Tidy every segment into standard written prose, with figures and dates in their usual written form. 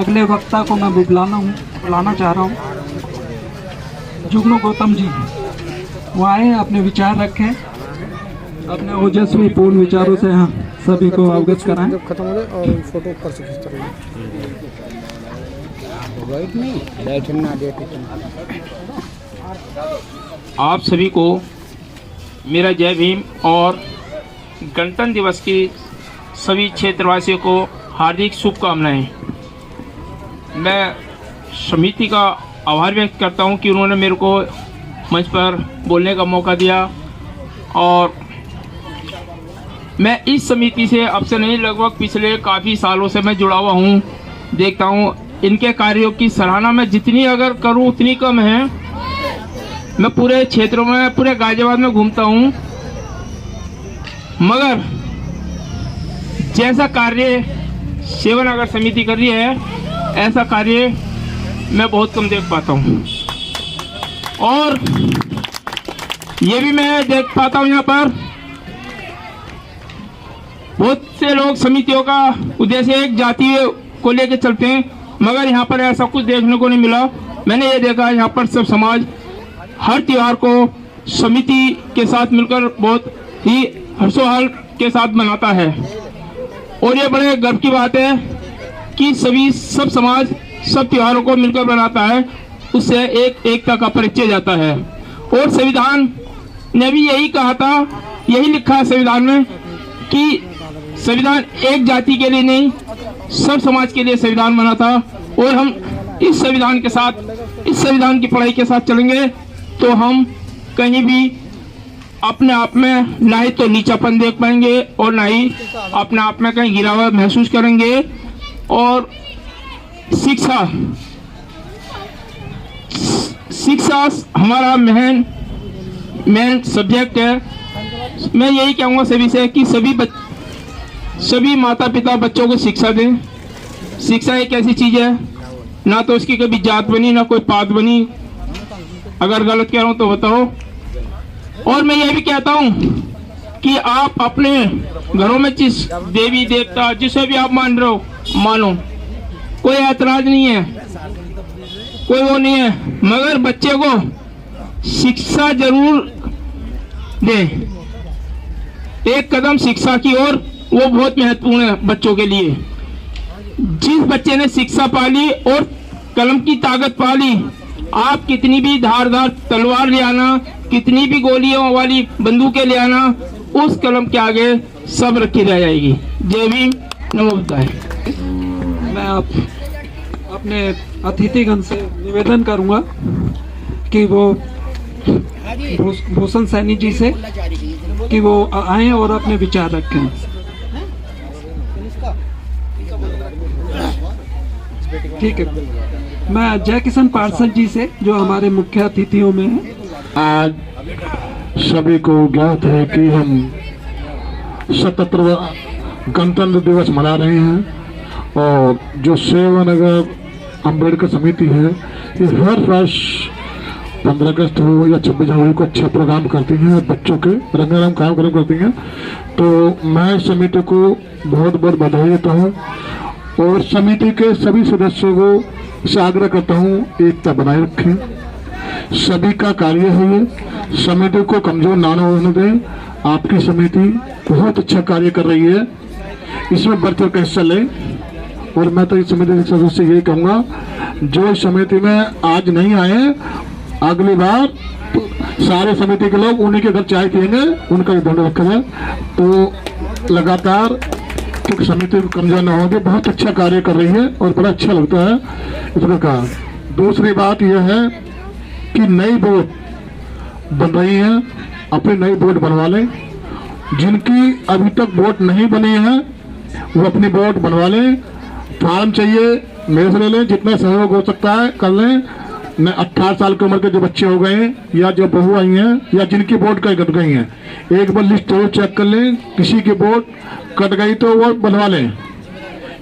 अगले वक्ता को मैं बुलाना चाह रहा हूँ। जुगनू गौतम जी वो आए, अपने विचार रखें, अपने ओजस्वी पूर्ण विचारों से हम सभी को अवगत कराएं। जब खत्म हो जाए और फोटो ऊपर से खींचते रहिए। आप सभी को मेरा जय भीम और गणतंत्र दिवस की सभी क्षेत्रवासियों को हार्दिक शुभकामनाएं। मैं समिति का आभार व्यक्त करता हूं कि उन्होंने मेरे को मंच पर बोलने का मौका दिया और मैं इस समिति से अब से नहीं, लगभग पिछले काफ़ी सालों से मैं जुड़ा हुआ हूं। देखता हूं इनके कार्यों की सराहना मैं जितनी अगर करूं उतनी कम है। मैं पूरे क्षेत्रों में, पूरे गाजियाबाद में घूमता हूं, मगर जैसा कार्य सेवानगर समिति कर रही है ऐसा कार्य मैं बहुत कम देख पाता हूं। और ये भी मैं देख पाता हूं यहाँ पर बहुत से लोग समितियों का उद्देश्य एक जाति को लेकर चलते हैं, मगर यहाँ पर ऐसा कुछ देखने को नहीं मिला। मैंने ये देखा यहाँ पर सब समाज हर त्योहार को समिति के साथ मिलकर बहुत ही हर्षोल्लास के साथ मनाता है। और ये बड़े गर्व की बात है कि सब समाज सब त्योहारों को मिलकर मनाता है, उससे एकता का परिचय जाता है। और संविधान ने भी यही कहा था, यही लिखा है संविधान में कि संविधान एक जाति के लिए नहीं, सब समाज के लिए संविधान बना था। और हम इस संविधान के साथ, इस संविधान की पढ़ाई के साथ चलेंगे तो हम कहीं भी अपने आप में ना ही तो नीचापन देख पाएंगे और ना ही अपने आप में कहीं गिरा हुआ महसूस करेंगे। और शिक्षा हमारा मेन सब्जेक्ट है। मैं यही कहूँगा सभी से कि सभी माता पिता बच्चों को शिक्षा दें। शिक्षा एक ऐसी चीज़ है, ना तो उसकी कभी जात बनी ना कोई पात बनी। अगर गलत कह रहा हूँ तो बताओ। और मैं ये भी कहता हूँ कि आप अपने घरों में जिस देवी देवता जिसे भी आप मान रहे हो मानो, कोई ऐतराज नहीं है, कोई वो नहीं है, मगर बच्चे को शिक्षा जरूर दे। एक कदम शिक्षा की ओर वो बहुत महत्वपूर्ण है बच्चों के लिए। जिस बच्चे ने शिक्षा पाली और कलम की ताकत पाली, आप कितनी भी धारदार तलवार ले आना, कितनी भी गोलियों वाली बंदूकें ले आना, उस कलम के आगे सब रखी रह जाएगी। जय भीम, नमो बुद्धाय। मैं अपने अतिथिगण से निवेदन करूंगा कि वो भूषण सैनी जी से कि वो आए और अपने विचार रखें। ठीक है, मैं जय किशन पार्षद जी से, जो हमारे मुख्य अतिथियों में हैं। आज सभी को ज्ञात है कि हम 77वां गणतंत्र दिवस मना रहे हैं और जो सेवानगर अम्बेडकर समिति है ये हर वर्ष 15 अगस्त हो या 26 जनवरी को अच्छा प्रोग्राम करती हैं, बच्चों के रंगारंग कार्यक्रम करती हैं। तो मैं समिति को बहुत बहुत बधाई देता हूँ और समिति के सभी सदस्यों को से आग्रह करता हूँ एकता बनाए रखें। सभी का कार्य है ये, समिति को कमजोर ना होने दें। आपकी समिति बहुत अच्छा कार्य कर रही है, इसमें बढ़ चढ़ कर हिस्सा लें। और मैं तो इस समिति के सदस्य से यही कहूँगा, जो इस समिति में आज नहीं आए, अगली बार तो सारे समिति के लोग उन्हीं के घर चाय पिएंगे, उनका ध्यान रखा जाए। तो लगातार क्योंकि समिति को कमजोर न होगी, बहुत अच्छा कार्य कर रही है और बड़ा अच्छा लगता है इस प्रकार। दूसरी बात यह है कि नई बोर्ड बन रही है, अपनी नई बोर्ड बनवा लें। जिनकी अभी तक बोर्ड नहीं बनी है वो अपनी बोर्ड बनवा लें। फॉर्म चाहिए मेरे से ले लें, जितना सहयोग हो सकता है कर लें। मैं 18 साल की उम्र के जो बच्चे हो गए हैं या जो बहू आई हैं या जिनकी बोर्ड कट गई हैं, एक बार लिस्ट जरूर चेक कर लें। किसी की बोर्ड कट गई तो वो बनवा लें,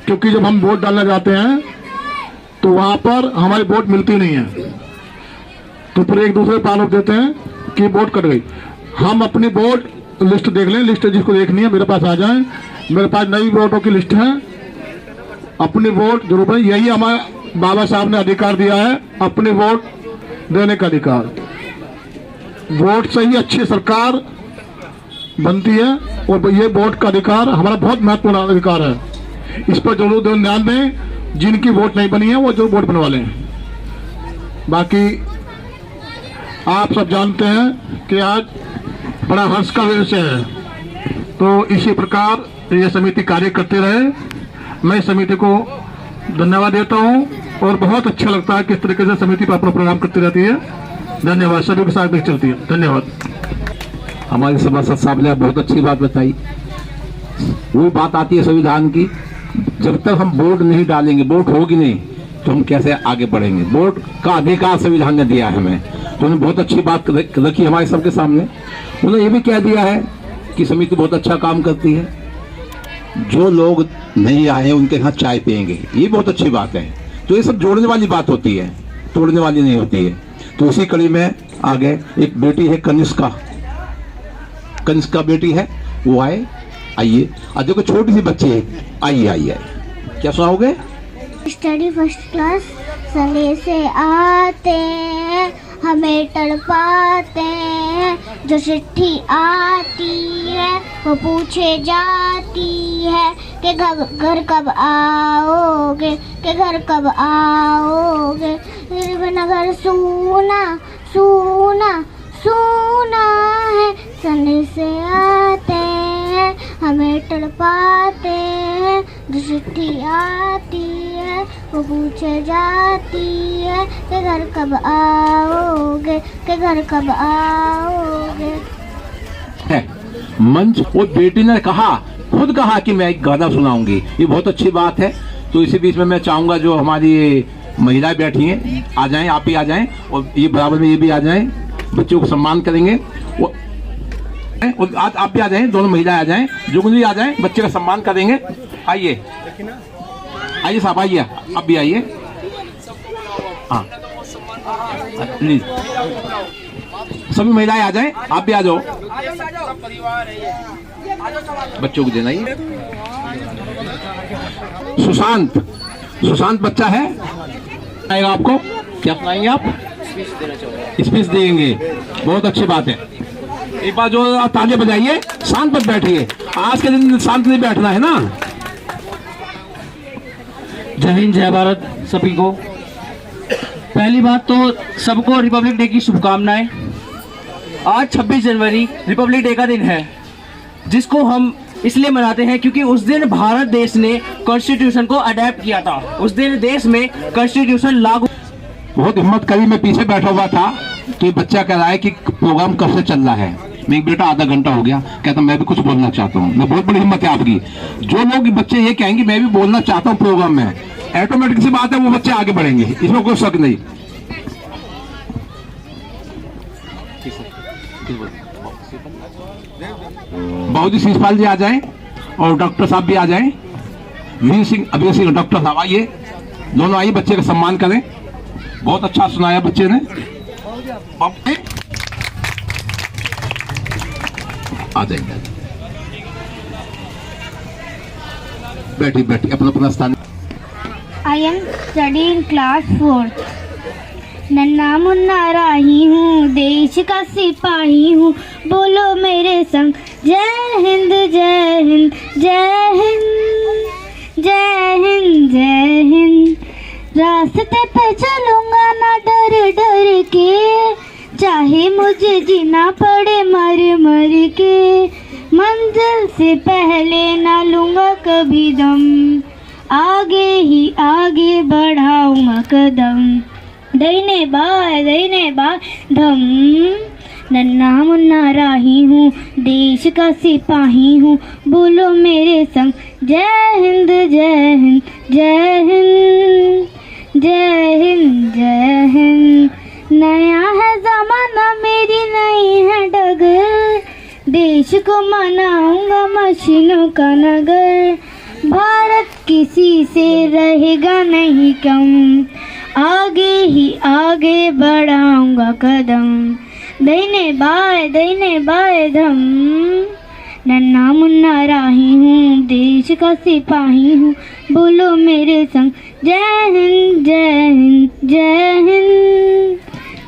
क्योंकि जब हम वोट डालने जाते हैं तो वहाँ पर हमारी वोट मिलती नहीं है, तो फिर एक दूसरे पर आरोप देते हैं कि वोट कट गई। हम अपनी वोट लिस्ट देख लें, लिस्ट जिसको देखनी है मेरे पास आ जाए। मेरे पास नई वोटों की लिस्ट है अपनी वोट जरूर, यही हमारे बाबा साहब ने अधिकार दिया है, अपनी वोट देने का अधिकार। वोट से ही अच्छी सरकार बनती है और ये वोट का अधिकार हमारा बहुत महत्वपूर्ण अधिकार है। इस पर जरूर ध्यान दें, जिनकी वोट नहीं बनी है वो जरूर वोट बनवा लें। बाकी आप सब जानते हैं कि आज बड़ा हर्ष का विषय है, तो इसी प्रकार ये समिति कार्य करते रहे। मैं इस समिति को धन्यवाद देता हूं और बहुत अच्छा लगता है किस तरीके से समिति पर अपना प्रोग्राम करती रहती है। धन्यवाद, सभी के साथ चलती है। धन्यवाद। हमारे सभासद साहब ने बहुत अच्छी बात बताई। वही बात आती है संविधान की, जब तक हम वोट नहीं डालेंगे, वोट होगी नहीं तो हम कैसे आगे बढ़ेंगे। वोट का अधिकार संविधान ने दिया है हमें, तो उन्होंने बहुत अच्छी बात रखी हमारे सबके सामने। उन्होंने ये भी कह दिया है कि समिति बहुत अच्छा काम करती है, जो लोग नहीं आए उनके यहाँ चाय पियेंगे, ये बहुत अच्छी बात है। तो ये सब जोड़ने वाली बात होती है, तोड़ने वाली नहीं होती है। तो इसी कड़ी में आगे एक बेटी है कनिष्का बेटी है, वो आइए। और देखो छोटी सी बच्ची है, आइए। क्या सुनाओगे? स्टडी फर्स्ट क्लास संडे से आते हैं, हमें तड़पाते हैं, जो चिट्ठी आती है वो पूछे जाती है कि घर कब आओगे, कि घर कब आओगे। नगर सूना सूना सूना है, संडे से आते हैं, हमें तड़पाते हैं, जो चिट्ठी आती है वो पूछे जाती है कि घर कब आओगे, कि घर कब आओगे। है मंच, वो बेटी ने खुद कहा कि मैं एक गाना सुनाऊंगी, ये बहुत अच्छी बात है। तो इसी बीच में मैं चाहूंगा जो हमारी महिलाएं बैठी हैं आ जाएं, आप ही आ जाएं, और ये बराबर में ये भी आ जाएं, बच्चों को सम्मान करेंगे। और आज आप भी आ जाएं, दोनों महिलाएं आ जाएं, जुगनू भी आ जाएं, बच्चे का सम्मान करेंगे। आइए साहब, आइए, आप भी आइए। हाँ प्लीज, सभी महिलाएं आ जाएं, आप भी आ जाओ, बच्चों को देना। ही सुशांत बच्चा है, आएगा आपको, क्या सुनाएंगे आप? स्पीच देंगे, बहुत अच्छी बात है। एक बार जो तालियां बजाइए, शांत मत बैठिए, आज के दिन शांत नहीं बैठना है ना। जय हिंद, जय भारत सभी को। पहली बात तो सबको रिपब्लिक डे की शुभकामनाएं। आज 26 जनवरी रिपब्लिक डे का दिन है, जिसको हम इसलिए मनाते हैं क्योंकि उस दिन भारत देश ने कॉन्स्टिट्यूशन को अडेप्ट किया था। उस दिन देश में कॉन्स्टिट्यूशन लागू। बहुत हिम्मत करी, मैं पीछे बैठा हुआ था, तो ये बच्चा कह रहा है कि प्रोग्राम कब से चल रहा है। मैं एक बेटा आधा घंटा हो गया, कहता मैं भी कुछ बोलना चाहता हूँ। मैं बहुत बड़ी हिम्मत है आपकी। जो लोग बच्चे ये कहेंगे मैं भी बोलना चाहता हूँ प्रोग्राम में, ऑटोमेटिक सी बात है वो बच्चे आगे बढ़ेंगे, इसमें कोई शक नहीं। बाबूजी शिषपाल जी आ जाएं और डॉक्टर साहब भी आ जाएं। अभीर सिंह डॉक्टर साहब आइए, दोनों आइए, बच्चे का सम्मान करें। बहुत अच्छा सुनाया बच्चे ने। आ जाएंगे, बैठी अपना स्थान। I am study in class 4th। नन्ना मुन्ना राही हूँ, देश का सिपाही हूँ, बोलो मेरे संग जय हिंद जय हिंद जय हिंद जय हिंद जय हिंद। रास्ते पे चलूंगा ना डर डर के, चाहे मुझे जीना पड़े मर मर के, मंजिल से पहले ना लूंगा कभी दम, आगे ही आगे बढ़ाऊंगा कदम, दहीने बाएं धम। नन्ना मुन्ना राही हूँ, देश का सिपाही हूँ, बोलो मेरे संग जय हिंद जय हिंद जय हिंद जय हिंद जय हिंद। नया है जमाना, मेरी नई है डगर, देश को मनाऊंगा मशीनों का नगर, भारत किसी से रहेगा नहीं कम, आगे ही आगे बढ़ाऊंगा कदम, दहीने बाएं धम। नन्हा मुन्ना राही हूँ, देश का सिपाही हूँ, बोलो मेरे संग जय हिंद जय हिंद जय हिंद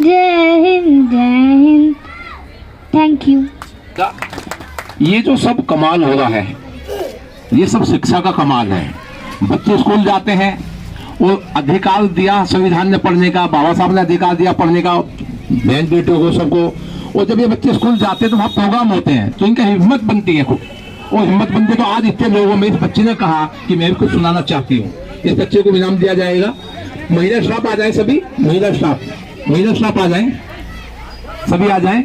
जय हिंद जय हिंद। Thank you. ये जो सब कमाल हो रहा है, ये सब शिक्षा का कमाल है। बच्चे स्कूल जाते हैं, वो अधिकार दिया संविधान ने पढ़ने का, बाबा साहब ने अधिकार दिया पढ़ने का, बहन बेटियों को सबको। और जब ये बच्चे स्कूल जाते हैं तो वहाँ प्रोग्राम होते हैं, तो इनका हिम्मत बनती है खूब। और हिम्मत बनती है तो आज इतने लोगों में इस बच्चे ने कहा कि मैं भी कुछ सुनाना चाहती हूँ। इस बच्चे को इनाम दिया जाएगा। महिला स्टाफ आ जाए, सभी महिला स्टाफ आ जाए, सभी आ जाए।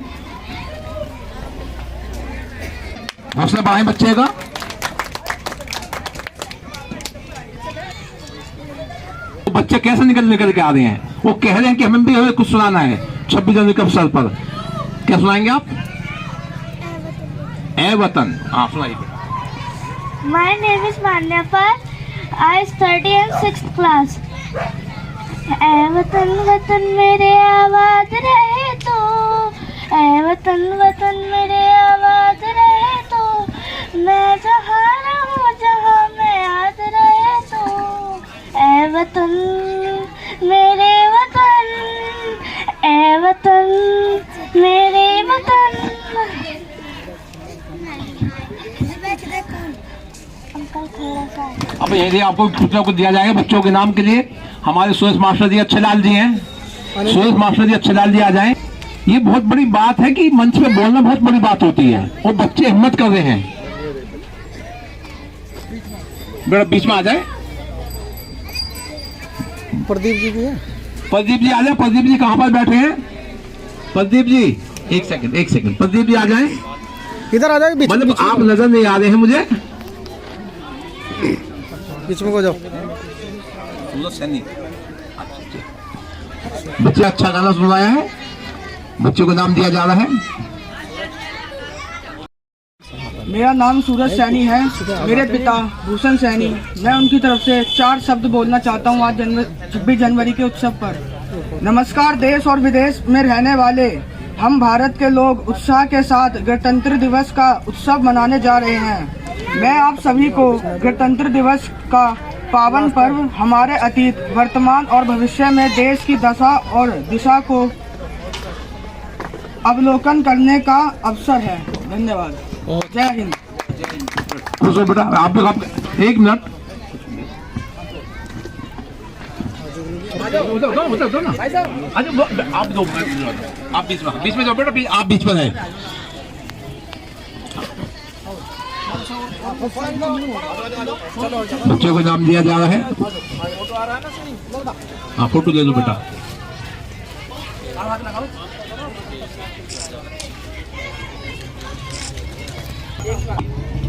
हौसला बढ़ाएं बच्चे का। तो बच्चे कैसे निकल के आ रहे हैं, वो कह रहे हैं कि हमें भी हमें कुछ सुनाना है 26 जनवरी के अवसर पर। क्या सुनाएंगे आप? ए वतन। हाँ सुनाइए। My name is Manyapal. I study in 6th class. ऐ वतन वतन मेरे आवाज रहे तो, ऐ वतन वतन मेरे आवाज रहे तो, मैं जहाँ रहूँ जहाँ मैं याद रहे तो, ऐ वतन मेरे वतन, ऐ वतन मेरे वतन। अब यदि आपको कुछ दिया जाएगा बच्चों के नाम के लिए। हमारे सुरेश मास्टर जी अच्छेलाल जी हैं, सुरेश मास्टर जी अच्छेलाल जी आ जाएं। ये बहुत बड़ी बात है कि मंच पे बोलना बहुत बड़ी बात होती है, और बच्चे हिम्मत कर रहे हैं। बेटा बीच में आ जाए। प्रदीप जी भी है। प्रदीप जी आ जाए। प्रदीप जी कहाँ पर बैठे हैं? प्रदीप जी एक सेकंड प्रदीप जी आ जाए। इधर आ जाओ, बीच मतलब बीच में। आप नजर नहीं आ रहे हैं मुझे। बीच में को जाओ। बच्चे अच्छा गाना सुनाया है, बच्चों को नाम दिया जा रहा है। मेरा नाम सूरज सैनी है। मेरे पिता भूषण सैनी। मैं उनकी तरफ से 4 शब्द बोलना चाहता हूँ आज 26 जनवरी के उत्सव पर। नमस्कार देश और विदेश में रहने वाले हम भारत के लोग उत्साह के साथ गणतंत्र दिवस का उत्सव मनाने जा रहे हैं। मैं आप सभी को गणतंत्र दिवस का पावन पर्व हमारे अतीत, वर्तमान और भविष्य में देश की दशा और दिशा को अवलोकन करने का अवसर है। धन्यवाद। जय हिंद। खुश हो बेटा। आप एक मिनट दो ना। आप दो, आप बीच में जाओ बेटा, आप बीच में रहे। बच्चों को नाम दिया जा रहा है। हाँ फोटो ले लो बेटा।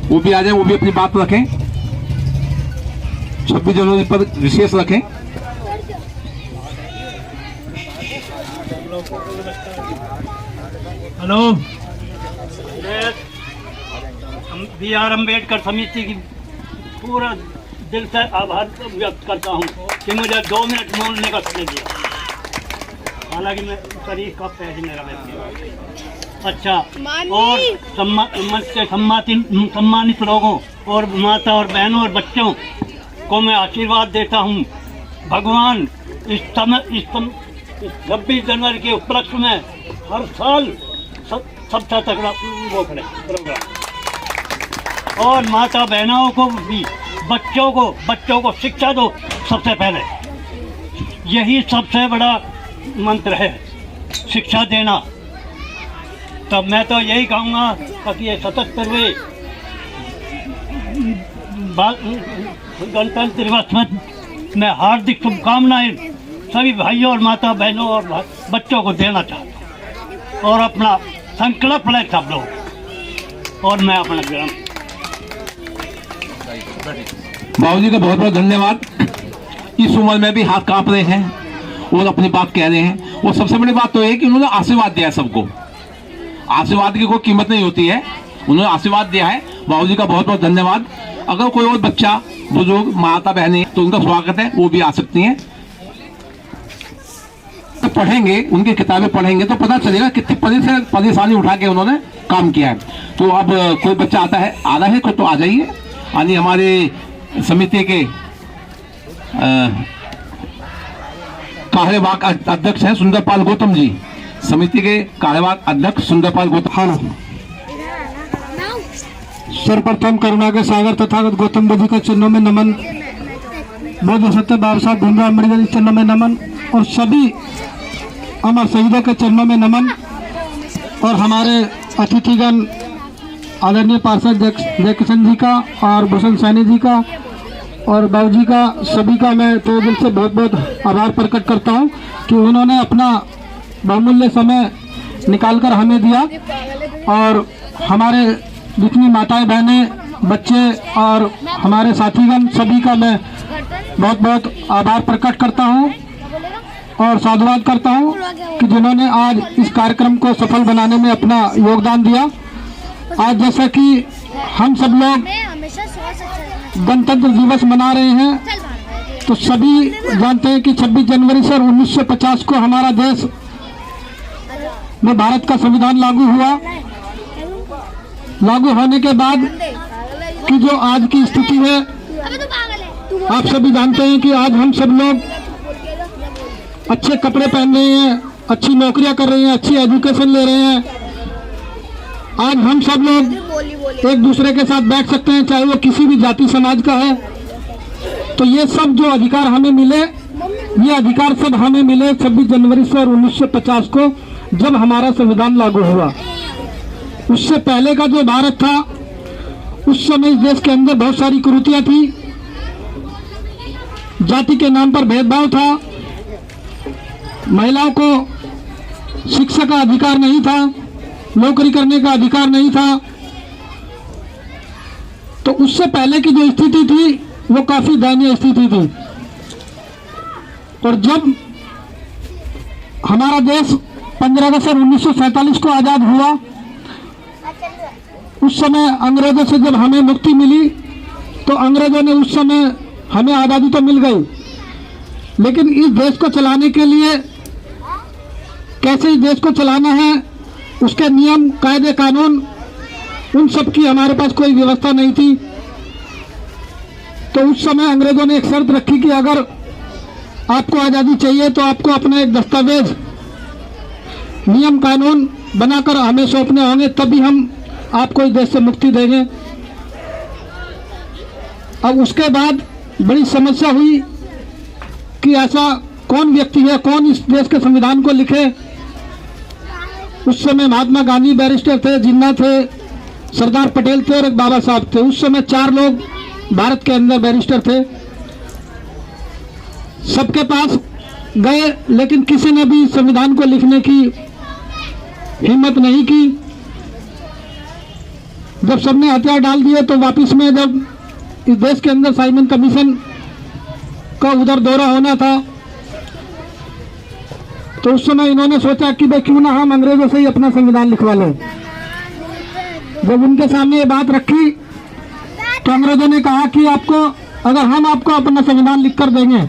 वो भी आ जाए, वो भी अपनी बात रखें। 26 जनवरी पर विशेष रखें। Hello, B.R. अम्बेडकर समिति की पूरा दिल से आभार व्यक्त करता हूँ कि मुझे 2 मिनट बोलने का समय दिया। हालांकि मैं शरीफ का पैसे मेरा व्यक्ति। अच्छा, और सम्मानित लोगों और माता और बहनों और बच्चों को मैं आशीर्वाद देता हूँ। भगवान इस 26 जनवरी के उपलक्ष्य में हर साल सबसे तगड़ा वो करे प्रोग्राम, और माता बहनों को भी बच्चों को शिक्षा दो सबसे पहले। यही सबसे बड़ा मंत्र है, शिक्षा देना। तब मैं तो यही कहूँगा कि ये 77वें गणतंत्र दिवस में मैं हार्दिक शुभकामनाएं सभी भाइयों और माता बहनों और बच्चों को देना चाहता हूँ, और अपना संकल्प लें सब लोग। और मैं अपना ग्राम बाबू जी का बहुत बहुत धन्यवाद। इस उम्र में भी हाथ कांप रहे हैं और अपनी बात कह रहे हैं। और सबसे बड़ी बात तो है कि उन्होंने आशीर्वाद दिया है सबको। आशीर्वाद की कोई कीमत नहीं होती है, उन्होंने आशीर्वाद दिया है। बाबू जी का बहुत बहुत धन्यवाद। अगर कोई और बच्चा, बुजुर्ग, माता बहनें, तो उनका स्वागत है, वो भी आ सकती हैं। पढ़ेंगे, उनकी किताबें पढ़ेंगे तो पता चलेगा कितनी परेशानी उठा के उन्होंने काम किया है। तो अब कोई बच्चा आता है, आ रहा है तो आ जाइए। यानी हमारे समिति के कार्यवाहक अध्यक्ष हैं सुंदरपाल गौतम जी, समिति के कार्यवाहक अध्यक्ष सुंदरपाल गौतम। सर्वप्रथम करुणा के सागर तथागत गौतम बुद्ध के चरणों में नमन, बौद्ध सत्य बाबा साहब भीमराव अम्बेडकर के चरणों में नमन, और सभी अमर शहीदों के चरणों में नमन, और हमारे अतिथिगण आदरणीय पार्षद जयकिशन जी का और भूषण सैनी जी का और बाबू जी का, सभी का मैं तो दिल से बहुत बहुत आभार प्रकट करता हूं कि उन्होंने अपना बहुमूल्य समय निकालकर हमें दिया। और हमारे जितनी माताएं बहनें, बच्चे और हमारे साथीगण, सभी का मैं बहुत बहुत आभार प्रकट करता हूं और साधुवाद करता हूं कि जिन्होंने आज इस कार्यक्रम को सफल बनाने में अपना योगदान दिया। आज जैसा कि हम सब लोग गणतंत्र दिवस मना रहे हैं, तो सभी जानते हैं कि 26 जनवरी से 1950 को हमारा देश में भारत का संविधान लागू हुआ। लागू होने के बाद की जो आज की स्थिति है, आप सभी जानते हैं कि आज हम सब लोग अच्छे कपड़े पहन रहे हैं, अच्छी नौकरियां कर रहे हैं, अच्छी एजुकेशन ले रहे हैं। आज हम सब लोग एक दूसरे के साथ बैठ सकते हैं, चाहे वो किसी भी जाति समाज का है। तो ये सब जो अधिकार हमें मिले, ये अधिकार सब हमें मिले 26 जनवरी से 1950 को, जब हमारा संविधान लागू हुआ। उससे पहले का जो भारत था, उस समय इस देश के अंदर बहुत सारी कुरीतियां थी, जाति के नाम पर भेदभाव था, महिलाओं को शिक्षा का अधिकार नहीं था, नौकरी करने का अधिकार नहीं था। तो उससे पहले की जो स्थिति थी वो काफी दयनीय स्थिति थी। और जब हमारा देश 15 अगस्त 1947 को आजाद हुआ, उस समय अंग्रेजों से जब हमें मुक्ति मिली, तो अंग्रेजों ने उस समय हमें आज़ादी तो मिल गई, लेकिन इस देश को चलाने के लिए कैसे इस देश को चलाना है, उसके नियम, कायदे, कानून, उन सब की हमारे पास कोई व्यवस्था नहीं थी। तो उस समय अंग्रेजों ने एक शर्त रखी कि अगर आपको आज़ादी चाहिए तो आपको अपना एक दस्तावेज, नियम कानून बनाकर हमें सौंपने होंगे, तभी हम आपको इस देश से मुक्ति देंगे। अब उसके बाद बड़ी समस्या हुई कि ऐसा कौन व्यक्ति है, कौन इस देश के संविधान को लिखे। उस समय महात्मा गांधी बैरिस्टर थे, जिन्ना थे, सरदार पटेल थे और एक बाबा साहब थे। उस समय 4 लोग भारत के अंदर बैरिस्टर थे। सबके पास गए, लेकिन किसी ने भी संविधान को लिखने की हिम्मत नहीं की। जब सबने हथियार डाल दिए, तो वापिस में जब इस देश के अंदर साइमन कमीशन का उधर दौरा होना था, तो उस समय इन्होंने सोचा कि भाई क्यों ना हम अंग्रेजों से ही अपना संविधान लिखवा लें। जब उनके सामने ये बात रखी, तो अंग्रेजों ने कहा कि आपको, अगर हम आपको अपना संविधान लिखकर देंगे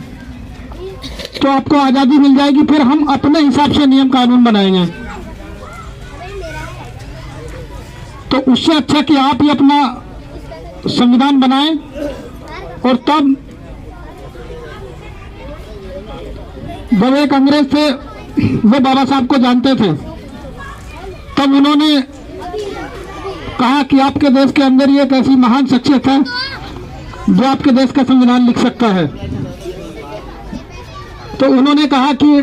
तो आपको आज़ादी मिल जाएगी, फिर हम अपने हिसाब से नियम कानून बनाएंगे। तो उससे अच्छा कि आप ही अपना संविधान बनाएं। और तब जब एक अंग्रेज थे, वो बाबा साहब को जानते थे, तब उन्होंने कहा कि आपके देश के अंदर ये एक ऐसी महान शख्सियत है जो आपके देश का संविधान लिख सकता है। तो उन्होंने कहा कि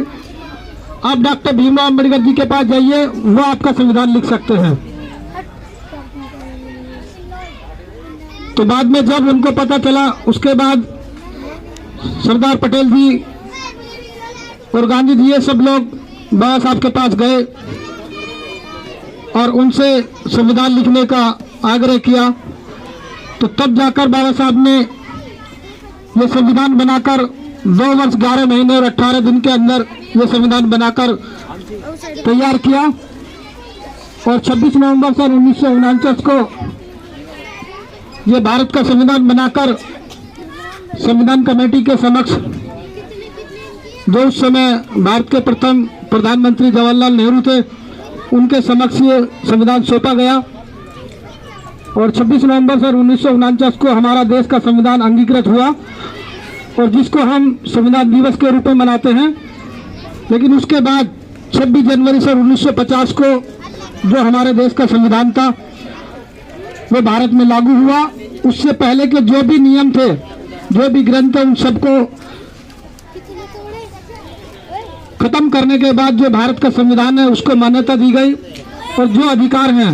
आप डॉक्टर भीमराव अम्बेडकर जी के पास जाइए, वो आपका संविधान लिख सकते हैं। तो बाद में जब उनको पता चला, उसके बाद सरदार पटेल जी और गांधी जी, ये सब लोग बाबा साहब के पास गए और उनसे संविधान लिखने का आग्रह किया। तो तब जाकर बाबा साहब ने ये संविधान बनाकर 2 वर्ष 11 महीने और 18 दिन के अंदर ये संविधान बनाकर तैयार किया। और 26 नवंबर सन 1949 को ये भारत का संविधान बनाकर संविधान कमेटी के समक्ष, जो उस समय भारत के प्रथम प्रधानमंत्री जवाहरलाल नेहरू थे, उनके समक्ष ये संविधान सौंपा गया और 26 नवंबर सर 1949 को हमारा देश का संविधान अंगीकृत हुआ और जिसको हम संविधान दिवस के रूप में मनाते हैं। लेकिन उसके बाद 26 जनवरी सर 1950 को जो हमारे देश का संविधान था वो भारत में लागू हुआ। उससे पहले के जो भी नियम थे, जो भी ग्रंथ थे, उन सबको खत्म करने के बाद जो भारत का संविधान है उसको मान्यता दी गई और जो अधिकार हैं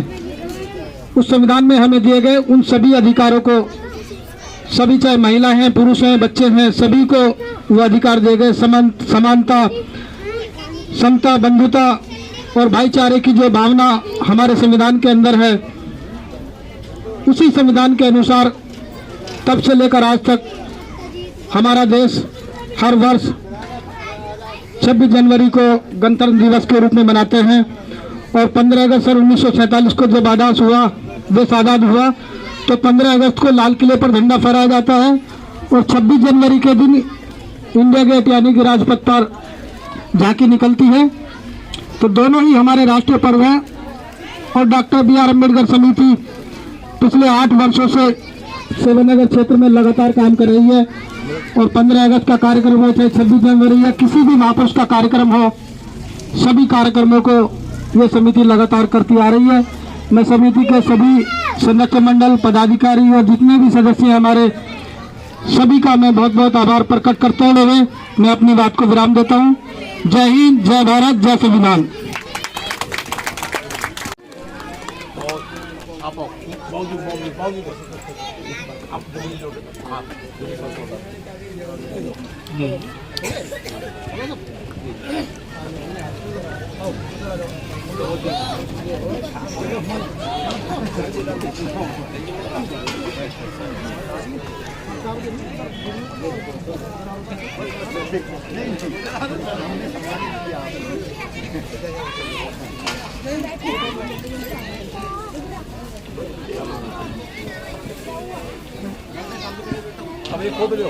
उस संविधान में हमें दिए गए, उन सभी अधिकारों को सभी, चाहे महिला हैं, पुरुष हैं, बच्चे हैं, सभी को वो अधिकार दिए गए। समानता, समता, बंधुता और भाईचारे की जो भावना हमारे संविधान के अंदर है, उसी संविधान के अनुसार तब से लेकर आज तक हमारा देश हर वर्ष 26 जनवरी को गणतंत्र दिवस के रूप में मनाते हैं। और 15 अगस्त सर 1947 को जब आजाद हुआ, देश आज़ाद हुआ, तो 15 अगस्त को लाल किले पर झंडा फहराया जाता है और 26 जनवरी के दिन इंडिया गेट यानी कि राजपथ पर झांकी निकलती है। तो दोनों ही हमारे राष्ट्रीय पर्व हैं और डॉक्टर बी आर अम्बेडकर समिति पिछले 8 वर्षों से सेवानगर क्षेत्र में लगातार काम कर रही है और 15 अगस्त का कार्यक्रम हो, चाहे 26 जनवरी या किसी भी महापुरुष का कार्यक्रम हो, सभी कार्यक्रमों को ये समिति लगातार करती आ रही है। मैं समिति के सभी सदस्य मंडल, पदाधिकारी और जितने भी सदस्य हैं हमारे, सभी का मैं बहुत बहुत आभार प्रकट करते हुए मैं अपनी बात को विराम देता हूँ। जय हिंद, जय भारत, जय संविधान। अब ये खोद लो।